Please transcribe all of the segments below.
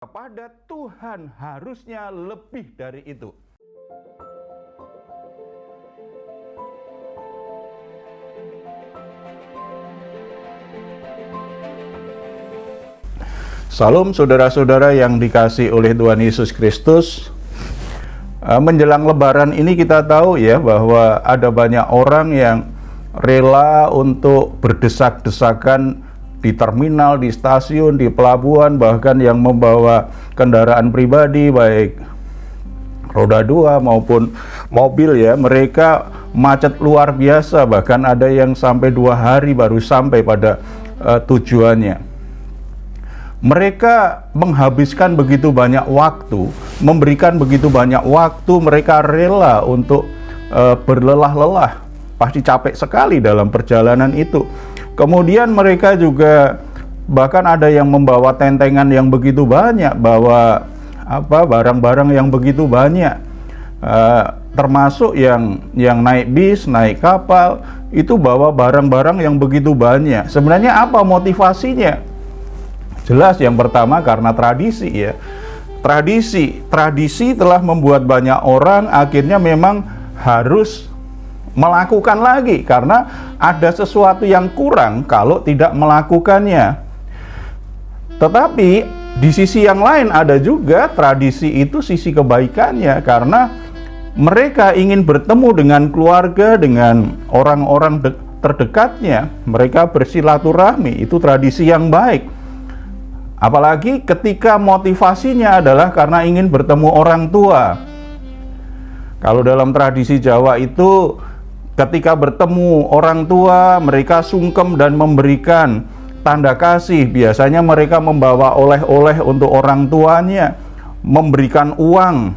Kepada Tuhan harusnya lebih dari itu. Salam saudara-saudara yang dikasihi oleh Tuhan Yesus Kristus. Menjelang Lebaran ini kita tahu ya bahwa ada banyak orang yang rela untuk berdesak-desakan di terminal, di stasiun, di pelabuhan, bahkan yang membawa kendaraan pribadi baik roda 2 maupun mobil ya, mereka macet luar biasa, bahkan ada yang sampai 2 hari baru sampai pada tujuannya. Mereka menghabiskan begitu banyak waktu, memberikan begitu banyak waktu, mereka rela untuk berlelah-lelah, pasti capek sekali dalam perjalanan itu. Kemudian mereka juga bahkan ada yang membawa tentengan yang begitu banyak, bawa barang-barang yang begitu banyak, termasuk yang naik bis, naik kapal, itu bawa barang-barang yang begitu banyak. Sebenarnya apa motivasinya? Jelas yang pertama karena tradisi ya. Tradisi telah membuat banyak orang akhirnya memang harus melakukan lagi karena ada sesuatu yang kurang kalau tidak melakukannya. Tetapi di sisi yang lain ada juga tradisi itu sisi kebaikannya, karena mereka ingin bertemu dengan keluarga, dengan orang-orang terdekatnya, mereka bersilaturahmi, itu tradisi yang baik. Apalagi ketika motivasinya adalah karena ingin bertemu orang tua. Kalau dalam tradisi Jawa itu ketika bertemu orang tua, mereka sungkem dan memberikan tanda kasih. Biasanya mereka membawa oleh-oleh untuk orang tuanya, memberikan uang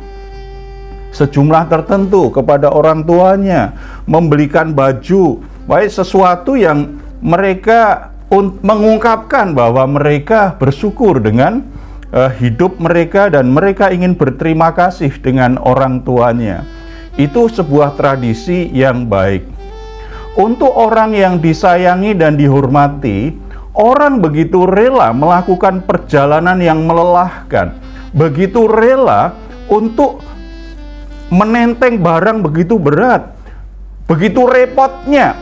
sejumlah tertentu kepada orang tuanya, membelikan baju, baik sesuatu yang mereka mengungkapkan bahwa mereka bersyukur dengan hidup mereka dan mereka ingin berterima kasih dengan orang tuanya. Itu sebuah tradisi yang baik. Untuk orang yang disayangi dan dihormati, orang begitu rela melakukan perjalanan yang melelahkan, begitu rela untuk menenteng barang begitu berat, begitu repotnya,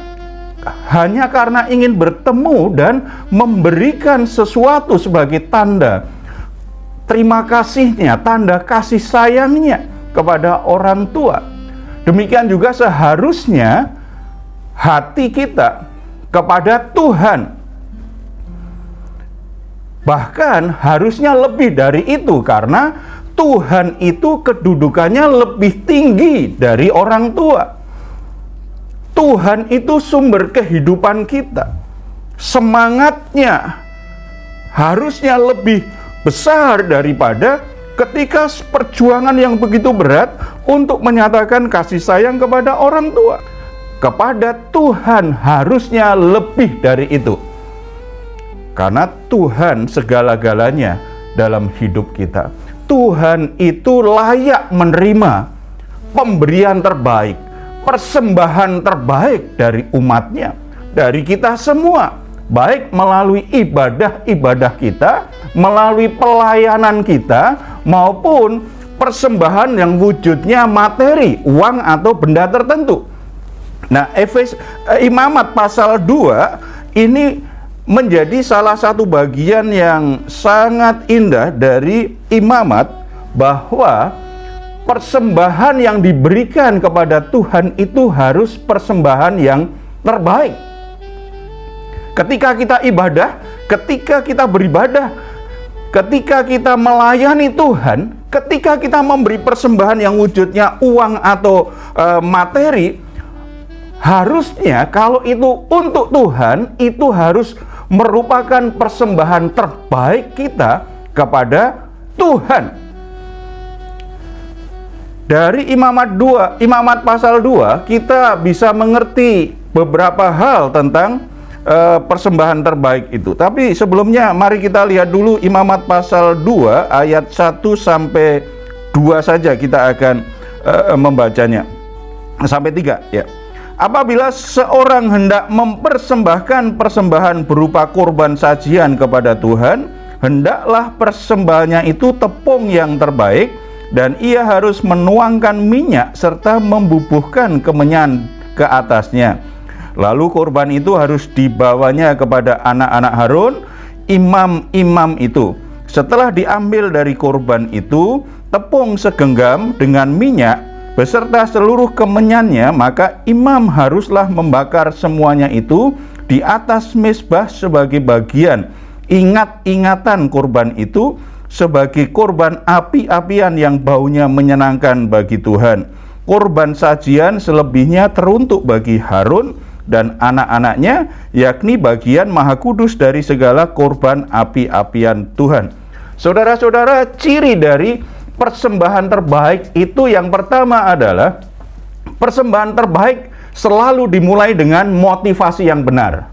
hanya karena ingin bertemu dan memberikan sesuatu sebagai tanda terima kasihnya, tanda kasih sayangnya kepada orang tua. Demikian juga seharusnya hati kita kepada Tuhan. Bahkan harusnya lebih dari itu, karena Tuhan itu kedudukannya lebih tinggi dari orang tua. Tuhan itu sumber kehidupan kita. Semangatnya harusnya lebih besar daripada ketika perjuangan yang begitu berat untuk menyatakan kasih sayang kepada orang tua. Kepada Tuhan harusnya lebih dari itu. Karena Tuhan segala-galanya dalam hidup kita. Tuhan itu layak menerima pemberian terbaik, persembahan terbaik dari umatnya, dari kita semua. Baik melalui ibadah-ibadah kita, melalui pelayanan kita, maupun persembahan yang wujudnya materi, uang atau benda tertentu. Nah, Imamat pasal 2 ini menjadi salah satu bagian yang sangat indah dari Imamat, bahwa persembahan yang diberikan kepada Tuhan itu harus persembahan yang terbaik. Ketika kita ibadah, ketika kita beribadah, ketika kita melayani Tuhan, ketika kita memberi persembahan yang wujudnya uang atau materi, harusnya kalau itu untuk Tuhan, itu harus merupakan persembahan terbaik kita kepada Tuhan. Dari Imamat pasal 2, kita bisa mengerti beberapa hal tentang persembahan terbaik itu. Tapi sebelumnya mari kita lihat dulu Imamat pasal 2 ayat 1 sampai 2 saja kita akan membacanya. Sampai 3 ya. Apabila seorang hendak mempersembahkan persembahan berupa kurban sajian kepada Tuhan, hendaklah persembahannya itu tepung yang terbaik, dan ia harus menuangkan minyak serta membubuhkan kemenyan ke atasnya. Lalu korban itu harus dibawanya kepada anak-anak Harun, imam-imam itu. Setelah diambil dari korban itu tepung segenggam dengan minyak beserta seluruh kemenyannya, maka imam haruslah membakar semuanya itu di atas mezbah sebagai bagian ingat-ingatan korban itu, sebagai korban api-apian yang baunya menyenangkan bagi Tuhan. Korban sajian selebihnya teruntuk bagi Harun dan anak-anaknya, yakni bagian maha kudus dari segala korban api-apian Tuhan. Saudara-saudara, ciri dari persembahan terbaik itu yang pertama adalah persembahan terbaik selalu dimulai dengan motivasi yang benar.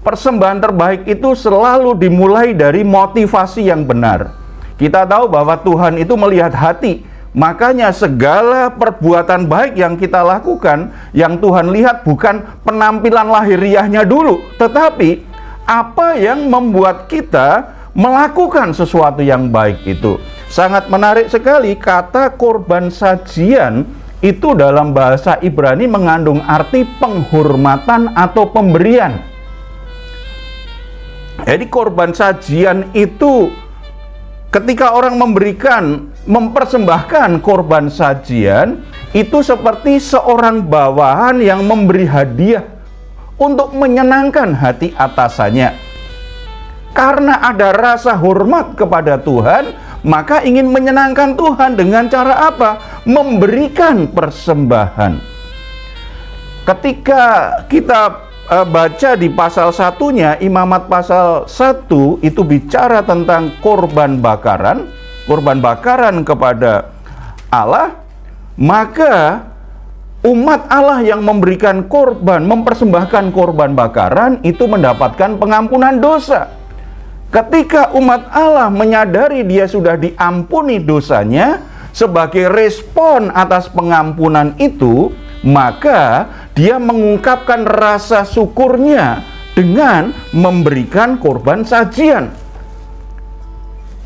Persembahan terbaik itu selalu dimulai dari motivasi yang benar. Kita tahu bahwa Tuhan itu melihat hati, makanya segala perbuatan baik yang kita lakukan, yang Tuhan lihat bukan penampilan lahiriahnya dulu, tetapi apa yang membuat kita melakukan sesuatu yang baik itu. Sangat menarik sekali, kata korban sajian itu dalam bahasa Ibrani mengandung arti penghormatan atau pemberian. Jadi korban sajian itu ketika orang mempersembahkan korban sajian itu seperti seorang bawahan yang memberi hadiah untuk menyenangkan hati atasannya. Karena ada rasa hormat kepada Tuhan, maka ingin menyenangkan Tuhan dengan cara apa? Memberikan persembahan. Ketika kita baca di pasal 1-nya, Imamat pasal 1 itu bicara tentang korban bakaran kepada Allah, maka umat Allah yang memberikan korban, mempersembahkan korban bakaran itu mendapatkan pengampunan dosa. Ketika umat Allah menyadari dia sudah diampuni dosanya, sebagai respon atas pengampunan itu, maka dia mengungkapkan rasa syukurnya dengan memberikan korban sajian.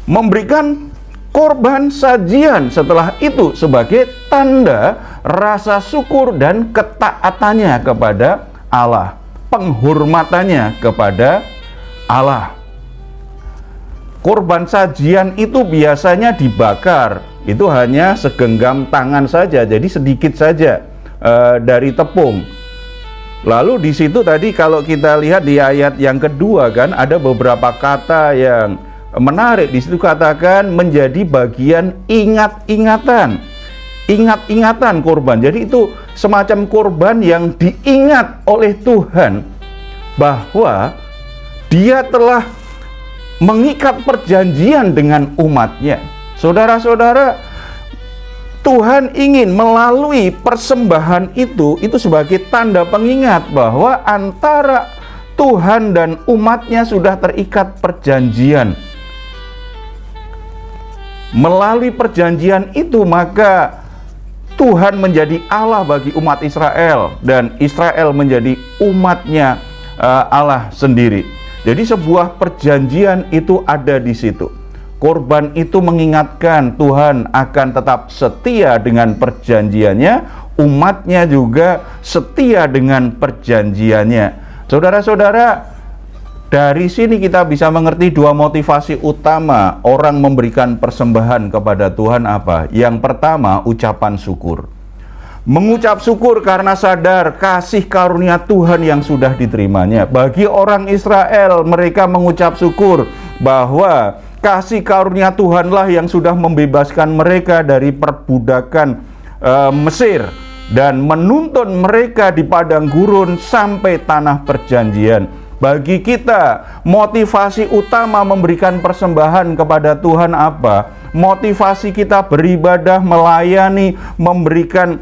Memberikan korban sajian setelah itu sebagai tanda rasa syukur dan ketaatannya kepada Allah, penghormatannya kepada Allah. Korban sajian itu biasanya dibakar, itu hanya segenggam tangan saja, jadi sedikit saja dari tepung. Lalu di situ tadi kalau kita lihat di ayat yang kedua kan ada beberapa kata yang menarik. Di situ katakan menjadi bagian ingat-ingatan korban. Jadi itu semacam korban yang diingat oleh Tuhan bahwa dia telah mengikat perjanjian dengan umatnya. Saudara-saudara, Tuhan ingin melalui persembahan itu sebagai tanda pengingat bahwa antara Tuhan dan umatnya sudah terikat perjanjian. Melalui perjanjian itu maka Tuhan menjadi Allah bagi umat Israel dan Israel menjadi umatnya Allah sendiri. Jadi sebuah perjanjian itu ada di situ. Korban itu mengingatkan Tuhan akan tetap setia dengan perjanjiannya, umatnya juga setia dengan perjanjiannya. Saudara-saudara, dari sini kita bisa mengerti dua motivasi utama orang memberikan persembahan kepada Tuhan apa? Yang pertama, ucapan syukur. Mengucap syukur karena sadar kasih karunia Tuhan yang sudah diterimanya. Bagi orang Israel, mereka mengucap syukur bahwa kasih karunia Tuhanlah yang sudah membebaskan mereka dari perbudakan Mesir dan menuntun mereka di padang gurun sampai tanah perjanjian. Bagi kita, motivasi utama memberikan persembahan kepada Tuhan apa? Motivasi kita beribadah, melayani, memberikan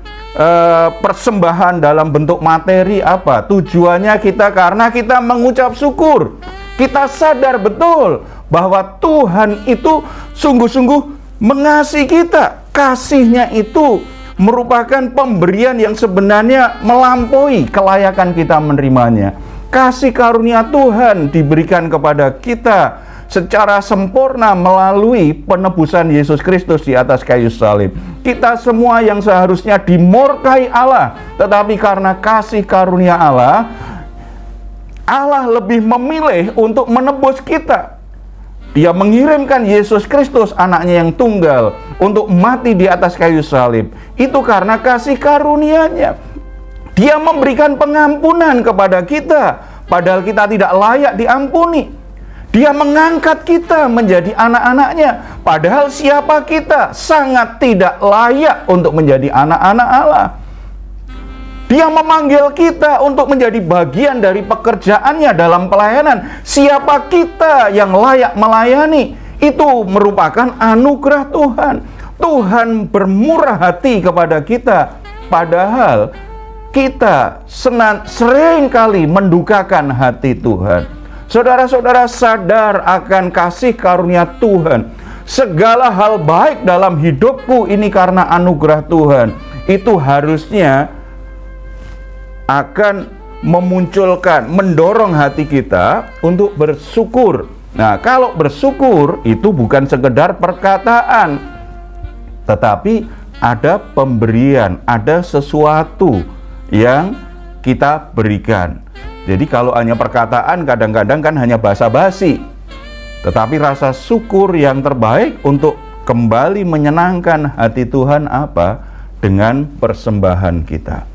persembahan dalam bentuk materi apa? Tujuannya kita karena kita mengucap syukur. Kita sadar betul bahwa Tuhan itu sungguh-sungguh mengasihi kita. Kasih-Nya itu merupakan pemberian yang sebenarnya melampaui kelayakan kita menerimanya. Kasih karunia Tuhan diberikan kepada kita secara sempurna melalui penebusan Yesus Kristus di atas kayu salib. Kita semua yang seharusnya dimurkai Allah, tetapi karena kasih karunia Allah, Allah lebih memilih untuk menebus kita. Dia mengirimkan Yesus Kristus, anaknya yang tunggal, untuk mati di atas kayu salib. Itu karena kasih karunia-Nya. Dia memberikan pengampunan kepada kita, padahal kita tidak layak diampuni. Dia mengangkat kita menjadi anak-anaknya, padahal siapa kita sangat tidak layak untuk menjadi anak-anak Allah. Dia memanggil kita untuk menjadi bagian dari pekerjaannya dalam pelayanan. Siapa kita yang layak melayani? Itu merupakan anugerah Tuhan. Tuhan bermurah hati kepada kita, padahal kita sering kali mendukakan hati Tuhan. Saudara-saudara sadar akan kasih karunia Tuhan. Segala hal baik dalam hidupku ini karena anugerah Tuhan. Itu harusnya akan memunculkan, mendorong hati kita untuk bersyukur. Nah, kalau bersyukur itu bukan sekedar perkataan, tetapi ada pemberian, ada sesuatu yang kita berikan. Jadi kalau hanya perkataan kadang-kadang kan hanya basa-basi. Tetapi rasa syukur yang terbaik untuk kembali menyenangkan hati Tuhan apa? Dengan persembahan kita.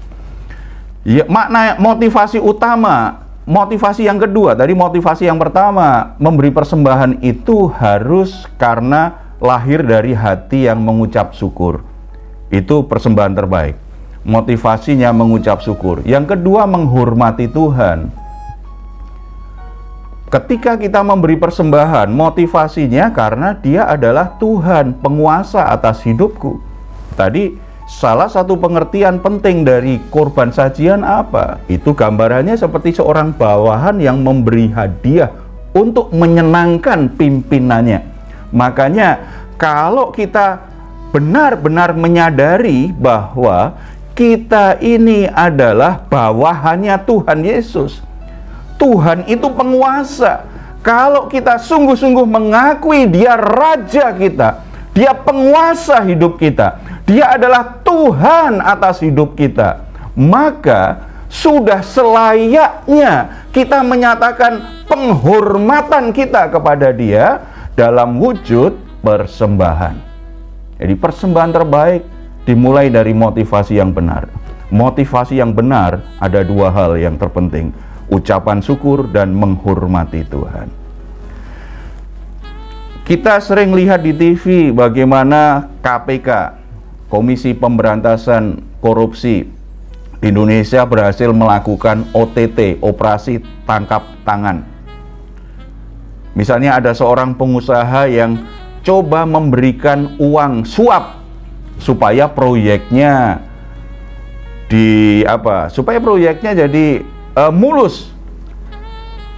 Ya, makna motivasi utama, motivasi yang kedua, tadi motivasi yang pertama, memberi persembahan itu harus karena lahir dari hati yang mengucap syukur. Itu persembahan terbaik. Motivasinya mengucap syukur. Yang kedua, menghormati Tuhan. Ketika kita memberi persembahan, motivasinya karena Dia adalah Tuhan, penguasa atas hidupku. Tadi salah satu pengertian penting dari korban sajian apa? Itu gambarannya seperti seorang bawahan yang memberi hadiah untuk menyenangkan pimpinannya. Makanya kalau kita benar-benar menyadari bahwa kita ini adalah bawahannya Tuhan Yesus. Tuhan itu penguasa. Kalau kita sungguh-sungguh mengakui Dia raja kita, Dia penguasa hidup kita, Dia adalah Tuhan atas hidup kita, maka sudah selayaknya kita menyatakan penghormatan kita kepada Dia dalam wujud persembahan. Jadi persembahan terbaik dimulai dari motivasi yang benar. Motivasi yang benar ada dua hal yang terpenting: ucapan syukur dan menghormati Tuhan. Kita sering lihat di TV bagaimana KPK, Komisi Pemberantasan Korupsi di Indonesia, berhasil melakukan OTT, operasi tangkap tangan. Misalnya ada seorang pengusaha yang coba memberikan uang suap supaya proyeknya jadi mulus.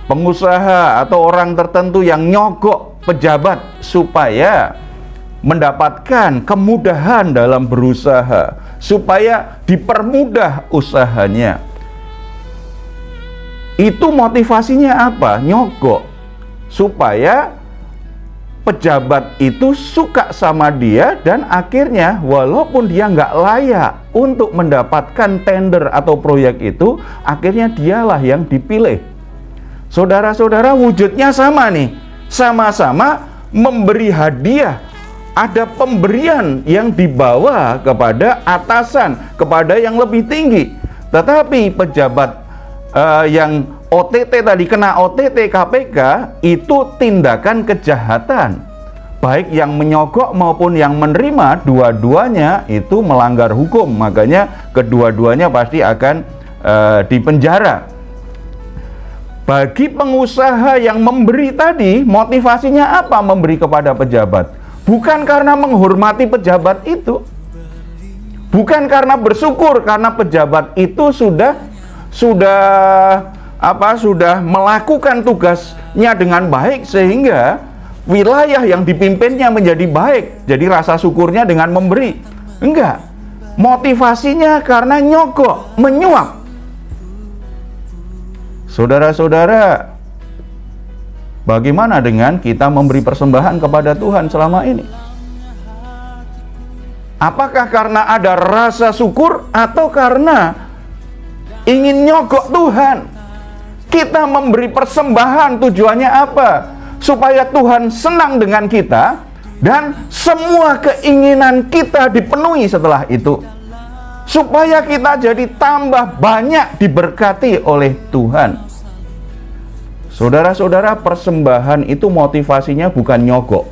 Pengusaha atau orang tertentu yang nyogok pejabat supaya mendapatkan kemudahan dalam berusaha, supaya dipermudah usahanya. Itu motivasinya apa? Nyogok supaya pejabat itu suka sama dia, dan akhirnya walaupun dia nggak layak untuk mendapatkan tender atau proyek itu, akhirnya dialah yang dipilih. Saudara-saudara, wujudnya sama nih, sama-sama memberi hadiah. Ada pemberian yang dibawa kepada atasan, kepada yang lebih tinggi. Tetapi pejabat yang OTT tadi, kena OTT KPK, itu tindakan kejahatan. Baik yang menyogok maupun yang menerima, dua-duanya itu melanggar hukum. Makanya kedua-duanya pasti akan dipenjara. Bagi pengusaha yang memberi tadi, motivasinya apa memberi kepada pejabat? Bukan karena menghormati pejabat itu, bukan karena bersyukur karena pejabat itu sudah melakukan tugasnya dengan baik sehingga wilayah yang dipimpinnya menjadi baik. Jadi rasa syukurnya dengan memberi. Enggak. Motivasinya karena nyogok, menyuap. Saudara-saudara, Bagaimana dengan kita memberi persembahan kepada Tuhan selama ini? Apakah karena ada rasa syukur atau karena ingin nyogok Tuhan? Kita memberi persembahan tujuannya apa? Supaya Tuhan senang dengan kita dan semua keinginan kita dipenuhi setelah itu. Supaya kita jadi tambah banyak diberkati oleh Tuhan. Saudara-saudara, persembahan itu motivasinya bukan nyogok.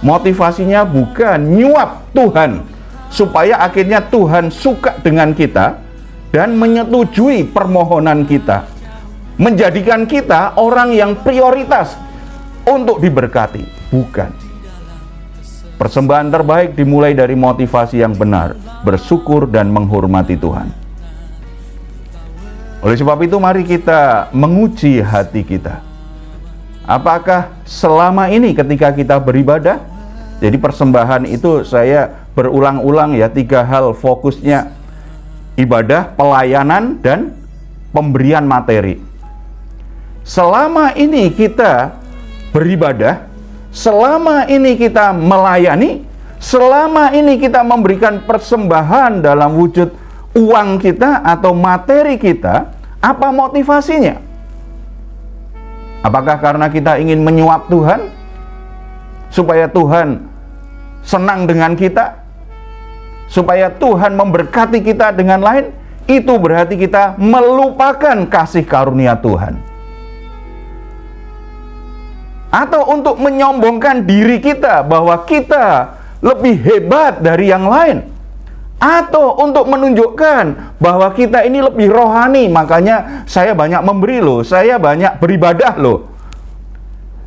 Motivasinya bukan nyuap Tuhan, supaya akhirnya Tuhan suka dengan kita dan menyetujui permohonan kita, menjadikan kita orang yang prioritas untuk diberkati. Bukan. Persembahan terbaik dimulai dari motivasi yang benar, bersyukur dan menghormati Tuhan. Oleh sebab itu, mari kita menguji hati kita. Apakah selama ini ketika kita beribadah, jadi persembahan itu saya berulang-ulang ya, 3 hal fokusnya: ibadah, pelayanan, dan pemberian materi. Selama ini kita beribadah, selama ini kita melayani, selama ini kita memberikan persembahan dalam wujud uang kita atau materi kita, apa motivasinya? Apakah karena kita ingin menyuap Tuhan, supaya Tuhan senang dengan kita, supaya Tuhan memberkati kita dengan lain? Itu berarti kita melupakan kasih karunia Tuhan. Atau untuk menyombongkan diri kita bahwa kita lebih hebat dari yang lain, atau untuk menunjukkan bahwa kita ini lebih rohani, makanya saya banyak memberi loh, saya banyak beribadah loh,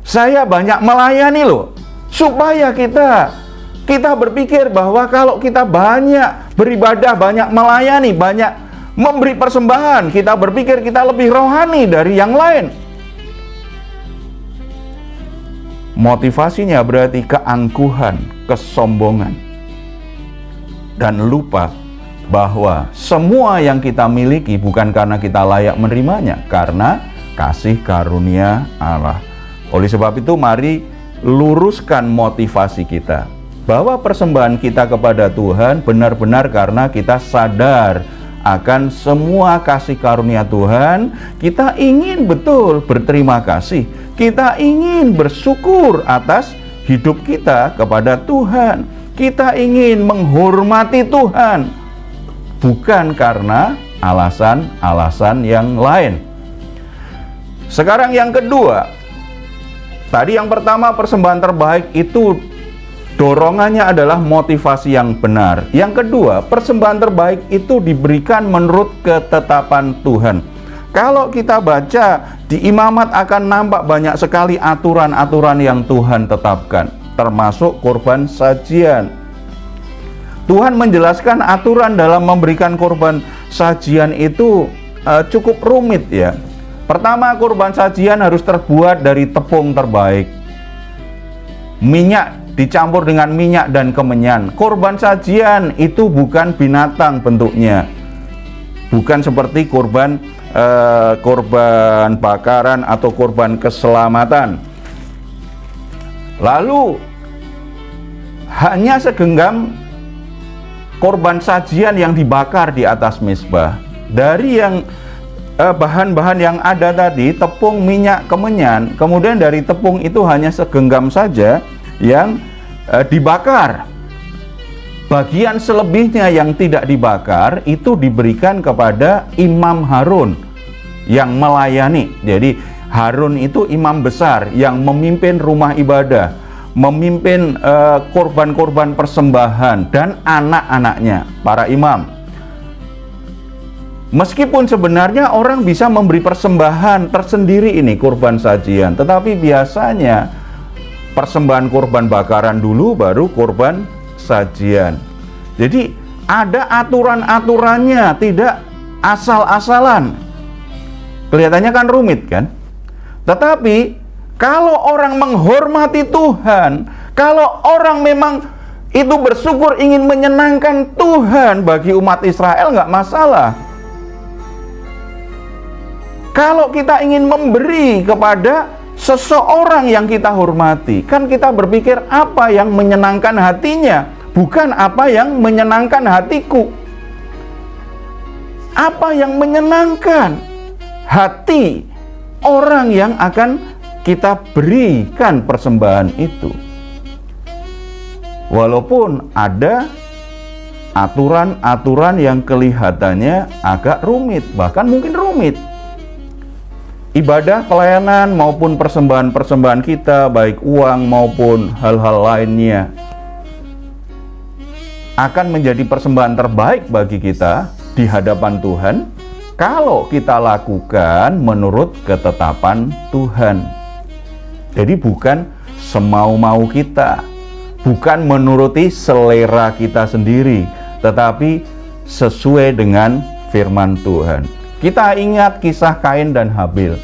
saya banyak melayani loh, supaya kita berpikir bahwa kalau kita banyak beribadah, banyak melayani, banyak memberi persembahan, kita berpikir kita lebih rohani dari yang lain. Motivasinya berarti keangkuhan, kesombongan, dan lupa bahwa semua yang kita miliki bukan karena kita layak menerimanya, karena kasih karunia Allah. Oleh sebab itu, mari luruskan motivasi kita, bahwa persembahan kita kepada Tuhan benar-benar karena kita sadar akan semua kasih karunia Tuhan. Kita ingin betul berterima kasih, kita ingin bersyukur atas hidup kita kepada Tuhan, kita ingin menghormati Tuhan, bukan karena alasan-alasan yang lain. Sekarang yang kedua, tadi yang pertama persembahan terbaik itu dorongannya adalah motivasi yang benar. Yang kedua, persembahan terbaik itu diberikan menurut ketetapan Tuhan. Kalau kita baca di Imamat akan nampak banyak sekali aturan-aturan yang Tuhan tetapkan, termasuk korban sajian. Tuhan menjelaskan aturan dalam memberikan korban sajian itu cukup rumit ya. Pertama, korban sajian harus terbuat dari tepung terbaik. Minyak dicampur dengan minyak dan kemenyan. Korban sajian itu bukan binatang bentuknya, bukan seperti korban bakaran atau korban keselamatan. Lalu hanya segenggam korban sajian yang dibakar di atas mezbah. Dari yang bahan-bahan yang ada tadi, tepung, minyak, kemenyan, kemudian dari tepung itu hanya segenggam saja yang dibakar. Bagian selebihnya yang tidak dibakar itu diberikan kepada Imam Harun yang melayani. Jadi Harun itu imam besar yang memimpin rumah ibadah, memimpin korban-korban persembahan, dan anak-anaknya, para imam. Meskipun sebenarnya orang bisa memberi persembahan tersendiri ini, korban sajian, tetapi biasanya persembahan korban bakaran dulu, baru korban sajian. Jadi ada aturan-aturannya, tidak asal-asalan. Kelihatannya kan rumit kan? Tetapi kalau orang menghormati Tuhan, kalau orang memang itu bersyukur, ingin menyenangkan Tuhan bagi umat Israel, nggak masalah. Kalau kita ingin memberi kepada seseorang yang kita hormati, kan kita berpikir apa yang menyenangkan hatinya, bukan apa yang menyenangkan hatiku. Apa yang menyenangkan hati orang yang akan kita berikan persembahan itu. Walaupun ada aturan-aturan yang kelihatannya agak rumit, bahkan mungkin rumit. Ibadah, pelayanan maupun persembahan-persembahan kita, baik uang maupun hal-hal lainnya, akan menjadi persembahan terbaik bagi kita di hadapan Tuhan kalau kita lakukan menurut ketetapan Tuhan. Jadi bukan semau-mau kita, bukan menuruti selera kita sendiri, tetapi sesuai dengan firman Tuhan. Kita ingat kisah Kain dan Habil.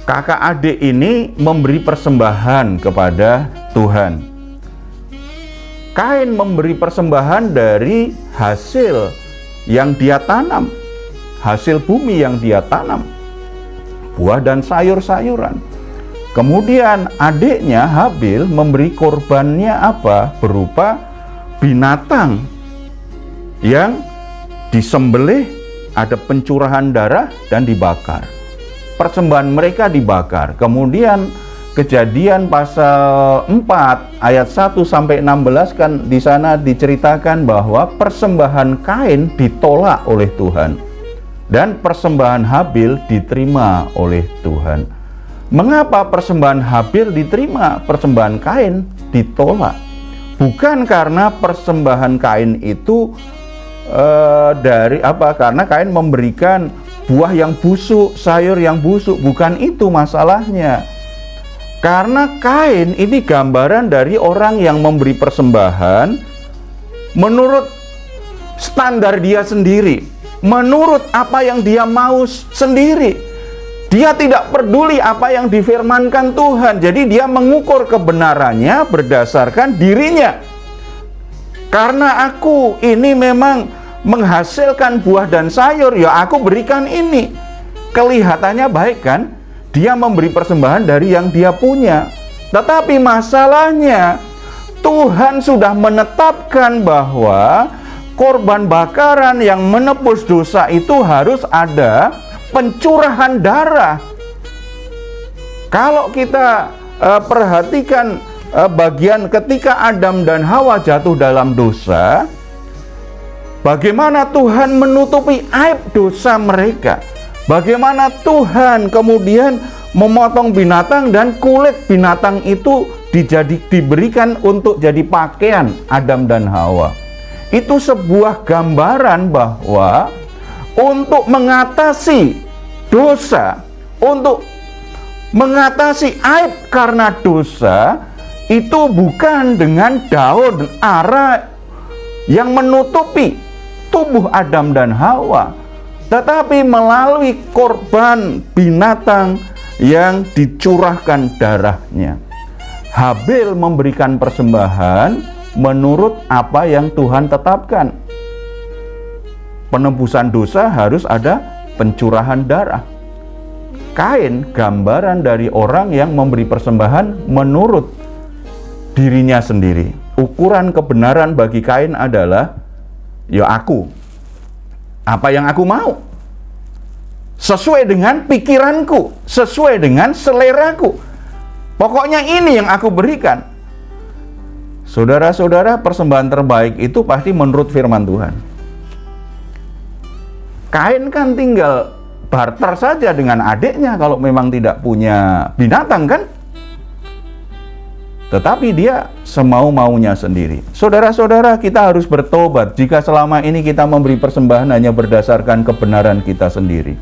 Kakak adik ini memberi persembahan kepada Tuhan. Kain memberi persembahan dari hasil yang dia tanam, hasil bumi yang dia tanam, buah dan sayur-sayuran. Kemudian adiknya Habil memberi korbannya apa? Berupa binatang yang disembelih, ada pencurahan darah dan dibakar. Persembahan mereka dibakar. Kemudian Kejadian pasal 4 ayat 1 sampai 16 kan di sana diceritakan bahwa persembahan Kain ditolak oleh Tuhan dan persembahan Habil diterima oleh Tuhan. Mengapa persembahan Habil diterima, persembahan Kain ditolak? Bukan karena persembahan Kain itu karena Kain memberikan buah yang busuk, sayur yang busuk, bukan itu masalahnya. Karena Kain ini gambaran dari orang yang memberi persembahan menurut standar dia sendiri, menurut apa yang dia mau sendiri. Dia tidak peduli apa yang difirmankan Tuhan. Jadi dia mengukur kebenarannya berdasarkan dirinya. Karena aku ini memang menghasilkan buah dan sayur, ya aku berikan ini. Kelihatannya baik kan? Dia memberi persembahan dari yang dia punya. Tetapi masalahnya, Tuhan sudah menetapkan bahwa korban bakaran yang menebus dosa itu harus ada pencurahan darah. Kalau kita perhatikan bagian ketika Adam dan Hawa jatuh dalam dosa, bagaimana Tuhan menutupi aib dosa mereka. Bagaimana Tuhan kemudian memotong binatang dan kulit binatang itu diberikan untuk jadi pakaian Adam dan Hawa. Itu sebuah gambaran bahwa untuk mengatasi dosa, untuk mengatasi aib karena dosa, itu bukan dengan daun ara yang menutupi tubuh Adam dan Hawa, tetapi melalui korban binatang yang dicurahkan darahnya. Habil memberikan persembahan menurut apa yang Tuhan tetapkan. Penebusan dosa harus ada pencurahan darah. Kain gambaran dari orang yang memberi persembahan menurut dirinya sendiri. Ukuran kebenaran bagi Kain adalah, ya aku, apa yang aku mau, sesuai dengan pikiranku, sesuai dengan seleraku. Pokoknya ini yang aku berikan. Saudara-saudara, persembahan terbaik itu pasti menurut firman Tuhan. Kain kan tinggal barter saja dengan adiknya kalau memang tidak punya binatang kan. Tetapi dia semau-maunya sendiri. Saudara-saudara, kita harus bertobat jika selama ini kita memberi persembahan hanya berdasarkan kebenaran kita sendiri.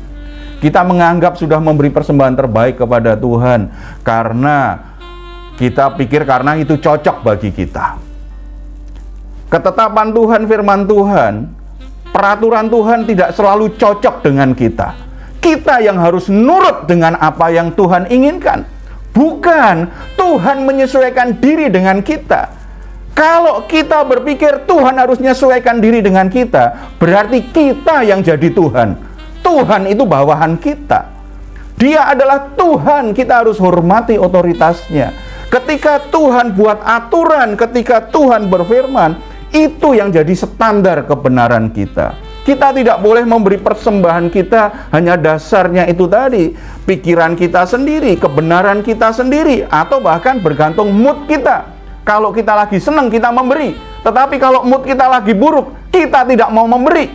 Kita menganggap sudah memberi persembahan terbaik kepada Tuhan karena kita pikir karena itu cocok bagi kita. Ketetapan Tuhan, firman Tuhan, peraturan Tuhan tidak selalu cocok dengan kita. Kita yang harus nurut dengan apa yang Tuhan inginkan. Bukan Tuhan menyesuaikan diri dengan kita. Kalau kita berpikir Tuhan harus menyesuaikan diri dengan kita, berarti kita yang jadi Tuhan. Tuhan itu bawahan kita. Dia adalah Tuhan, kita harus hormati otoritasnya. Ketika Tuhan buat aturan, ketika Tuhan berfirman, itu yang jadi standar kebenaran kita. Kita tidak boleh memberi persembahan kita hanya dasarnya itu tadi, pikiran kita sendiri, kebenaran kita sendiri, atau bahkan bergantung mood kita. Kalau kita lagi senang, kita memberi. Tetapi kalau mood kita lagi buruk, kita tidak mau memberi.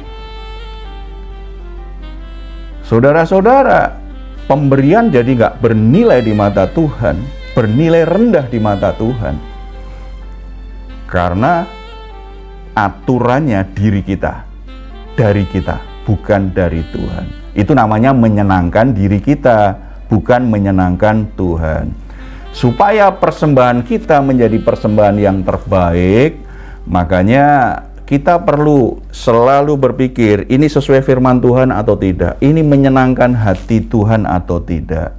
Saudara-saudara, pemberian jadi nggak bernilai di mata Tuhan, bernilai rendah di mata Tuhan. Karena aturannya diri kita, dari kita, bukan dari Tuhan. Itu namanya menyenangkan diri kita, bukan menyenangkan Tuhan. Supaya persembahan kita menjadi persembahan yang terbaik, makanya kita perlu selalu berpikir, ini sesuai firman Tuhan atau tidak? Ini menyenangkan hati Tuhan atau tidak?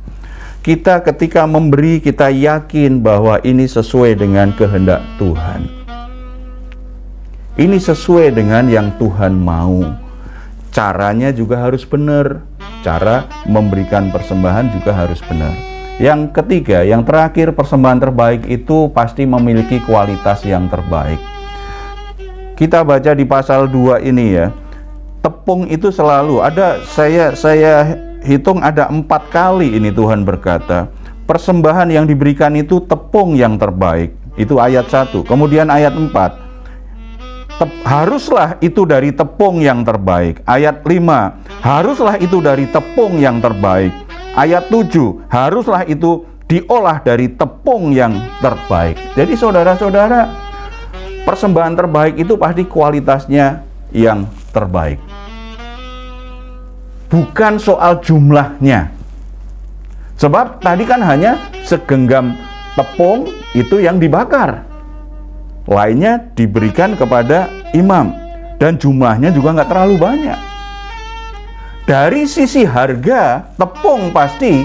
Kita ketika memberi, kita yakin bahwa ini sesuai dengan kehendak Tuhan. Ini sesuai dengan yang Tuhan mau. Caranya juga harus benar. Cara memberikan persembahan juga harus benar. Yang ketiga, yang terakhir, persembahan terbaik itu pasti memiliki kualitas yang terbaik. Kita baca di pasal 2 ini ya, tepung itu selalu ada, saya hitung ada 4 kali ini Tuhan berkata, persembahan yang diberikan itu tepung yang terbaik. Itu ayat 1. Kemudian ayat 4, haruslah itu dari tepung yang terbaik. Ayat 5, haruslah itu dari tepung yang terbaik. Ayat 7, haruslah itu diolah dari tepung yang terbaik. Jadi saudara-saudara, persembahan terbaik itu pasti kualitasnya yang terbaik. Bukan soal jumlahnya. Sebab tadi kan hanya segenggam tepung itu yang dibakar. Lainnya diberikan kepada imam. Dan jumlahnya juga nggak terlalu banyak. Dari sisi harga, tepung pasti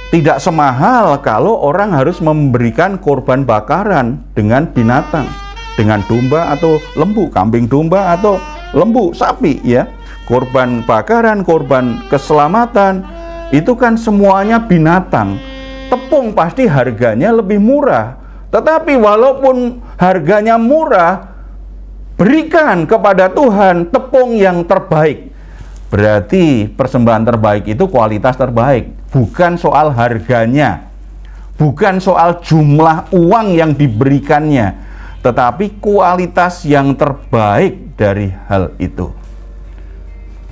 tidak semahal kalau orang harus memberikan korban bakaran dengan binatang, dengan domba atau lembu, kambing domba atau lembu sapi ya. Korban bakaran, korban keselamatan, itu kan semuanya binatang. Tepung pasti harganya lebih murah. Tetapi walaupun harganya murah, berikan kepada Tuhan tepung yang terbaik. Berarti persembahan terbaik itu kualitas terbaik, bukan soal harganya, bukan soal jumlah uang yang diberikannya, tetapi kualitas yang terbaik dari hal itu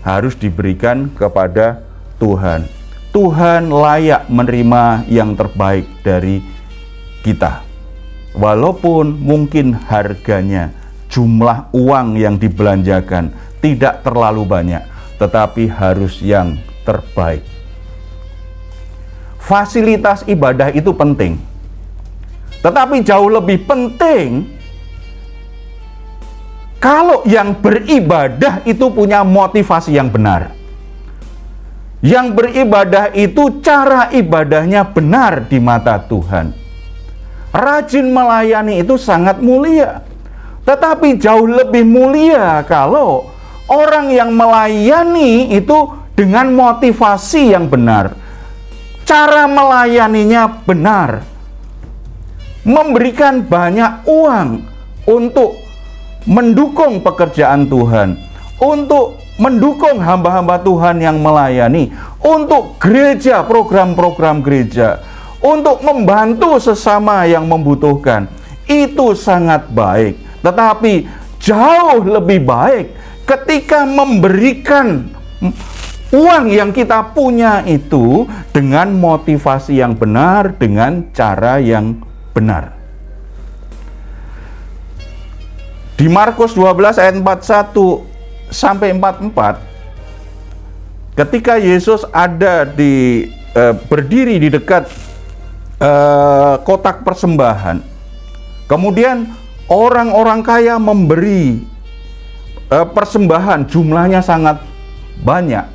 harus diberikan kepada Tuhan. Tuhan layak menerima yang terbaik dari kita, walaupun mungkin harganya, jumlah uang yang dibelanjakan tidak terlalu banyak, tetapi harus yang terbaik. Fasilitas ibadah itu penting, tetapi jauh lebih penting kalau yang beribadah itu punya motivasi yang benar. Yang beribadah itu cara ibadahnya benar di mata Tuhan. Rajin melayani itu sangat mulia, tetapi jauh lebih mulia kalau orang yang melayani itu dengan motivasi yang benar. Cara melayaninya benar. Memberikan banyak uang untuk mendukung pekerjaan Tuhan, untuk mendukung hamba-hamba Tuhan yang melayani, untuk gereja, program-program gereja, untuk membantu sesama yang membutuhkan. Itu sangat baik. Tetapi jauh lebih baik ketika memberikan uang yang kita punya itu dengan motivasi yang benar, dengan cara yang benar. Di Markus 12 ayat 41 sampai 44, ketika Yesus ada berdiri di dekat kotak persembahan, kemudian orang-orang kaya memberi persembahan, jumlahnya sangat banyak.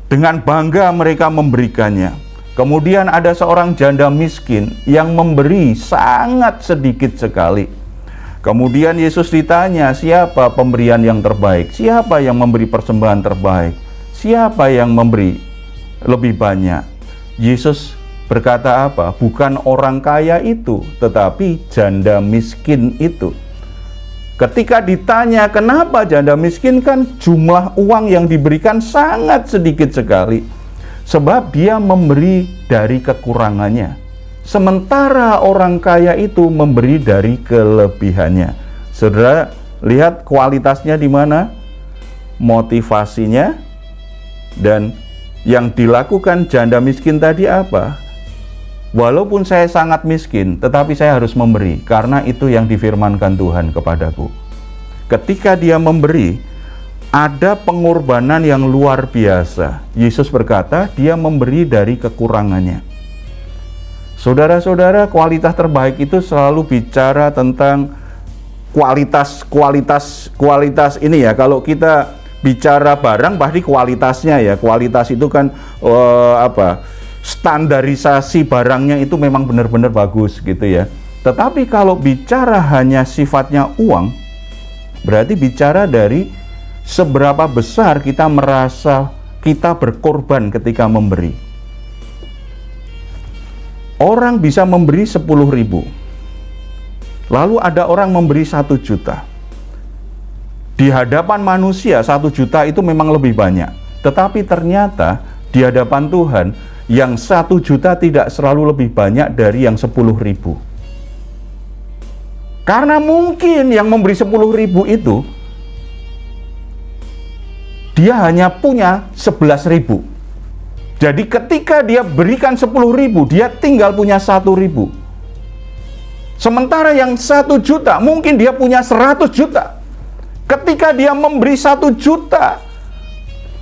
Dengan bangga mereka memberikannya. Kemudian ada seorang janda miskin yang memberi sangat sedikit sekali. Kemudian Yesus ditanya, siapa pemberian yang terbaik? Siapa yang memberi persembahan terbaik? Siapa yang memberi lebih banyak. Yesus berkata apa? Bukan orang kaya itu, tetapi janda miskin itu. Ketika ditanya kenapa janda miskin, kan jumlah uang yang diberikan sangat sedikit sekali. Sebab dia memberi dari kekurangannya. Sementara orang kaya itu memberi dari kelebihannya. Saudara, lihat kualitasnya di mana? Motivasinya. Dan yang dilakukan janda miskin tadi apa? Walaupun saya sangat miskin, tetapi saya harus memberi, karena itu yang difirmankan Tuhan kepadaku. Ketika dia memberi, ada pengorbanan yang luar biasa. Yesus berkata, dia memberi dari kekurangannya. Saudara-saudara, kualitas terbaik itu selalu bicara tentang kualitas ini ya. Kalau kita bicara barang, pasti kualitasnya ya. Kualitas itu kan standarisasi barangnya itu memang benar-benar bagus gitu ya. Tetapi kalau bicara hanya sifatnya uang, berarti bicara dari seberapa besar kita merasa kita berkorban ketika memberi. Orang bisa memberi 10.000, lalu ada orang memberi 1 juta. Di hadapan manusia 1 juta itu memang lebih banyak, tetapi ternyata di hadapan Tuhan yang 1 juta tidak selalu lebih banyak dari yang 10.000. Karena mungkin yang memberi 10.000 itu dia hanya punya 11.000. Jadi ketika dia berikan 10.000, dia tinggal punya 1.000. Sementara yang 1 juta mungkin dia punya 100 juta. Ketika dia memberi 1 juta,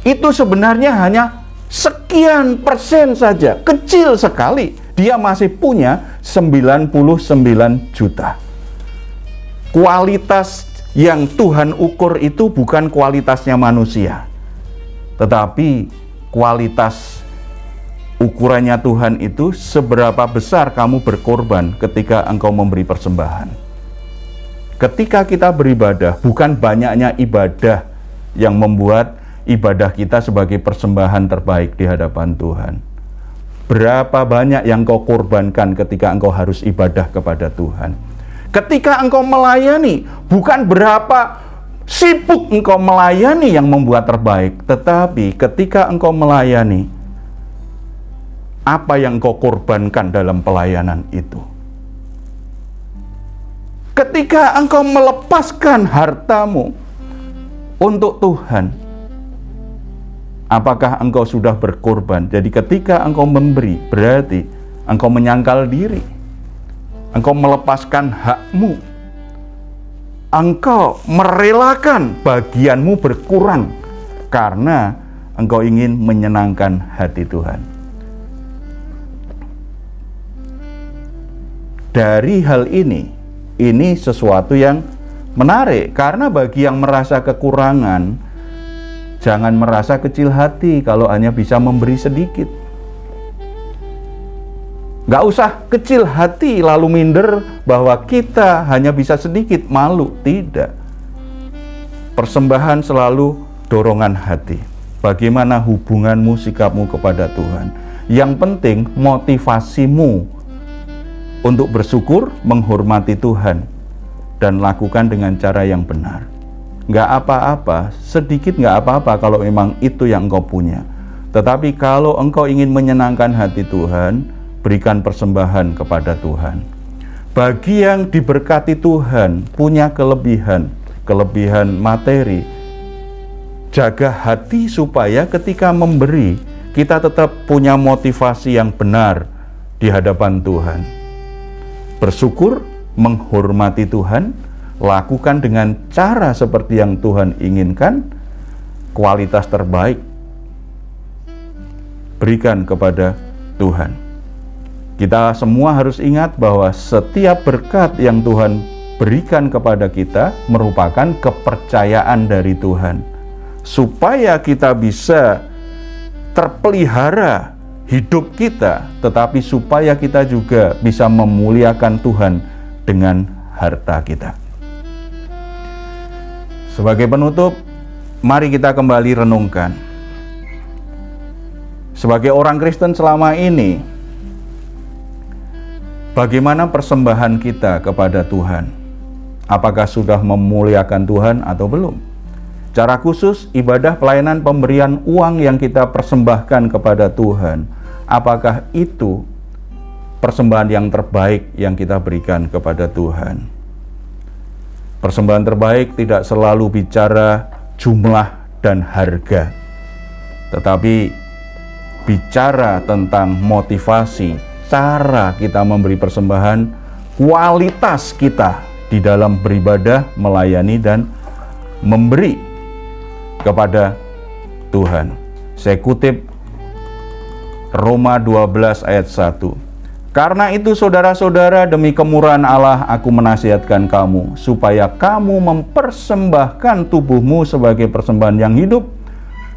itu sebenarnya hanya sekian persen saja, kecil sekali. Dia masih punya 99 juta. Kualitas yang Tuhan ukur itu bukan kualitasnya manusia, tetapi kualitas ukurannya Tuhan itu seberapa besar kamu berkorban ketika engkau memberi persembahan. Ketika kita beribadah, bukan banyaknya ibadah yang membuat ibadah kita sebagai persembahan terbaik di hadapan Tuhan. Berapa banyak yang kau korbankan ketika engkau harus ibadah kepada Tuhan. Ketika engkau melayani, bukan berapa sibuk engkau melayani yang membuat terbaik, tetapi ketika engkau melayani, apa yang engkau korbankan dalam pelayanan itu. Ketika engkau melepaskan hartamu untuk Tuhan, apakah engkau sudah berkorban? Jadi ketika engkau memberi, berarti engkau menyangkal diri. Engkau melepaskan hakmu. Engkau merelakan bagianmu berkurang karena engkau ingin menyenangkan hati Tuhan. Dari hal ini sesuatu yang menarik, karena bagi yang merasa kekurangan, jangan merasa kecil hati kalau hanya bisa memberi sedikit. Gak usah kecil hati lalu minder bahwa kita hanya bisa sedikit, malu. Tidak. Persembahan selalu dorongan hati. Bagaimana hubunganmu, sikapmu kepada Tuhan. Yang penting motivasimu untuk bersyukur, menghormati Tuhan, dan lakukan dengan cara yang benar. Gak apa-apa, sedikit gak apa-apa kalau memang itu yang engkau punya. Tetapi kalau engkau ingin menyenangkan hati Tuhan, berikan persembahan kepada Tuhan. Bagi yang diberkati Tuhan, punya kelebihan materi, jaga hati supaya ketika memberi, kita tetap punya motivasi yang benar di hadapan Tuhan. Bersyukur, menghormati Tuhan, lakukan dengan cara seperti yang Tuhan inginkan, kualitas terbaik berikan kepada Tuhan. Kita semua harus ingat bahwa setiap berkat yang Tuhan berikan kepada kita merupakan kepercayaan dari Tuhan, supaya kita bisa terpelihara hidup kita, tetapi supaya kita juga bisa memuliakan Tuhan dengan harta kita. Sebagai penutup, mari kita kembali renungkan. Sebagai orang Kristen selama ini, bagaimana persembahan kita kepada Tuhan? Apakah sudah memuliakan Tuhan atau belum? Cara khusus ibadah pelayanan pemberian uang yang kita persembahkan kepada Tuhan, apakah itu persembahan yang terbaik yang kita berikan kepada Tuhan? Persembahan terbaik tidak selalu bicara jumlah dan harga, tetapi bicara tentang motivasi, cara kita memberi persembahan, kualitas kita di dalam beribadah, melayani, dan memberi kepada Tuhan. Saya kutip Roma 12 ayat 1. Karena itu saudara-saudara, demi kemurahan Allah aku menasihatkan kamu, supaya kamu mempersembahkan tubuhmu sebagai persembahan yang hidup,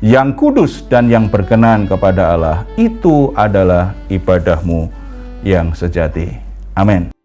yang kudus dan yang berkenan kepada Allah. Itu adalah ibadahmu yang sejati. Amin.